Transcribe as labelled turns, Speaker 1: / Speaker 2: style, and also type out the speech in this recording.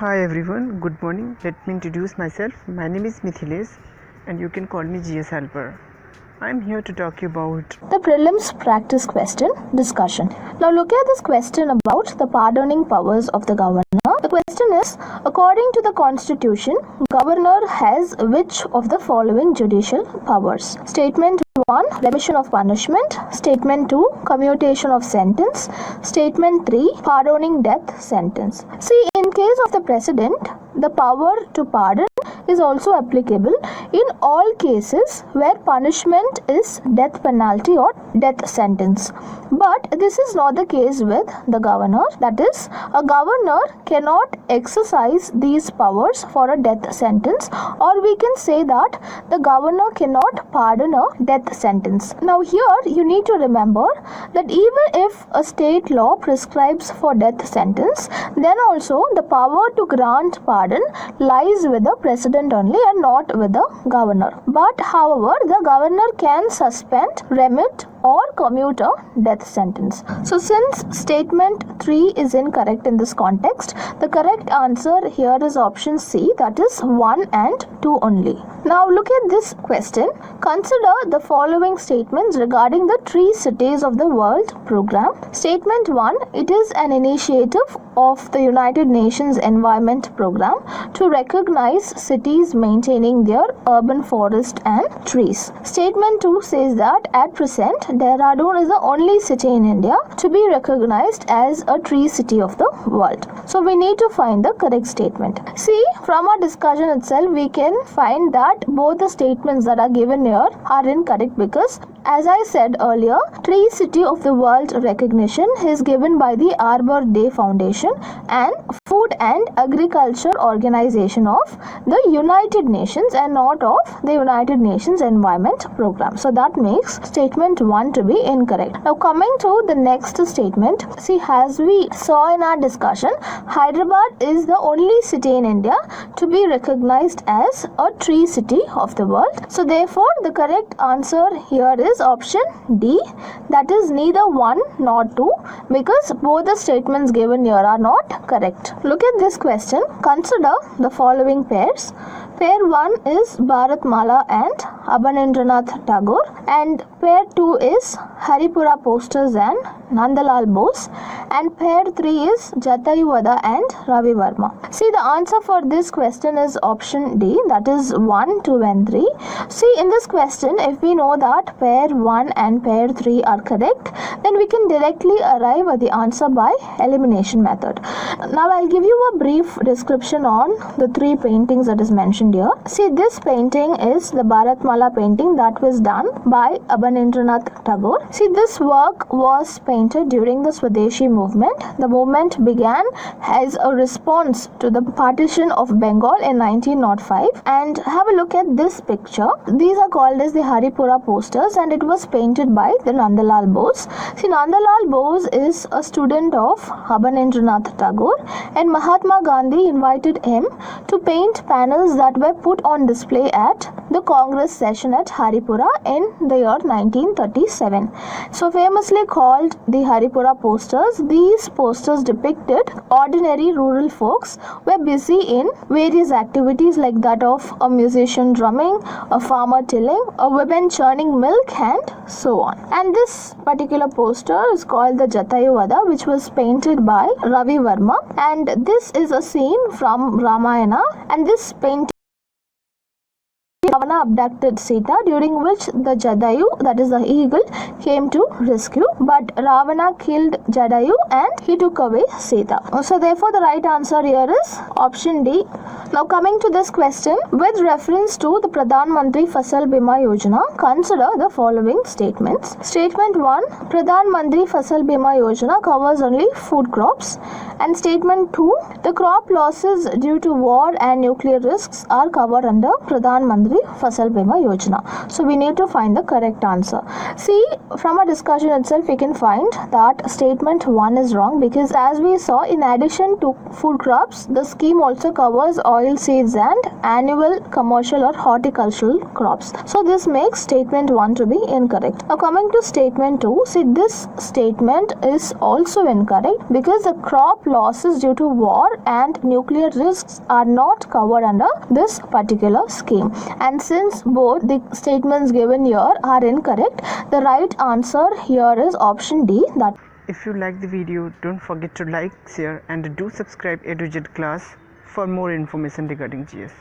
Speaker 1: Hi everyone, good morning. Let me introduce myself. My name is Mithilesh and you can call me GS Helper. I am here to talk about
Speaker 2: the prelims practice question discussion. Now look at this question about the pardoning powers of the governor. The question is, according to the constitution, governor has which of the following judicial powers? Statement 1, remission of punishment. Statement 2, commutation of sentence. Statement 3, pardoning death sentence. See, in case of the president, the power to pardon is also applicable in all cases where punishment is death penalty or death sentence. But this is not the case with the governor. That is, a governor cannot exercise these powers for a death sentence, or we can say that the governor cannot pardon a death sentence. Now here you need to remember that even if a state law prescribes for death sentence, then also the power to grant pardon lies with the president only and not with the governor. But however, the governor can suspend, remit or commute a death sentence. So since statement 3 is incorrect in this context, the correct answer here is option C, that is 1 and 2 only. Now look at this question. Consider the following statements regarding the Tree Cities of the World program. Statement 1, it is an initiative of the United Nations Environment Program to recognize cities maintaining their urban forest and trees. Statement 2 says that at present, Dehradun is the only city in India to be recognized as a tree city of the world. So we need to find the correct statement. See, from our discussion itself, we can find that both the statements that are given here are incorrect because, as I said earlier, Tree City of the World recognition is given by the Arbor Day Foundation and Food and Agriculture Organization of the United Nations and not of the United Nations Environment Program. So that makes statement 1 to be incorrect. Now coming to the next statement, see, as we saw in our discussion, Hyderabad is the only city in India to be recognized as a tree city of the world. So therefore the correct answer here is option D, that is neither 1 nor 2, because both the statements given here are not correct. Look at this question. Consider the following pairs. Pair 1 is Bharatmala and Abanindranath Tagore, and pair 2 is Haripura Posters and Nandalal Bose, and pair 3 is Jatayu Vada and Ravi Verma. See, the answer for this question is option D, that is 1, 2 and 3. See, in this question, if we know that pair 1 and pair 3 are correct, then we can directly arrive at the answer by elimination method. Now I'll give you a brief description on the three paintings that is mentioned here. See, this painting is the Bharatmala painting that was done by Abanindranath Tagore. See, this work was painted during the Swadeshi movement. The movement began as a response to the partition of Bengal in 1905. And have a look at this picture. These are called as the Haripura Posters and it was painted by the Nandalal Bose. See, Nandalal Bose is a student of Abanindranath Tagore and Mahatma Gandhi invited him to paint panels that were put on display at the Congress session at Haripura in the year 1937. So famously called the Haripura Posters, these posters depicted ordinary rural folks were busy in various activities like that of a musician drumming, a farmer tilling, a woman churning milk and so on. And this particular poster is called the Jatayu Vada, which was painted by Ravi Verma, and this is a scene from Ramayana, and this painting Ravana abducted Sita, during which the Jadayu, that is the eagle, came to rescue, but Ravana killed Jadayu and he took away Sita. So therefore the right answer here is option D. Now coming to this question, with reference to the Pradhan Mantri Fasal Bima Yojana, consider the following statements. Statement 1, Pradhan Mantri Fasal Bima Yojana covers only food crops, and statement 2, the crop losses due to war and nuclear risks are covered under Pradhan Mantri Fasal Bima Yojana. So we need to find the correct answer. See, from our discussion itself we can find that statement 1 is wrong, because as we saw, in addition to food crops, the scheme also covers oil seeds and annual commercial or horticultural crops. So this makes statement 1 to be incorrect. Now coming to statement 2, see, this statement is also incorrect because the crop losses due to war and nuclear risks are not covered under this particular scheme. And since both the statements given here are incorrect, the right answer here is option D. That
Speaker 1: If you like the video, don't forget to like, share and do subscribe A to Z class for more information regarding GS.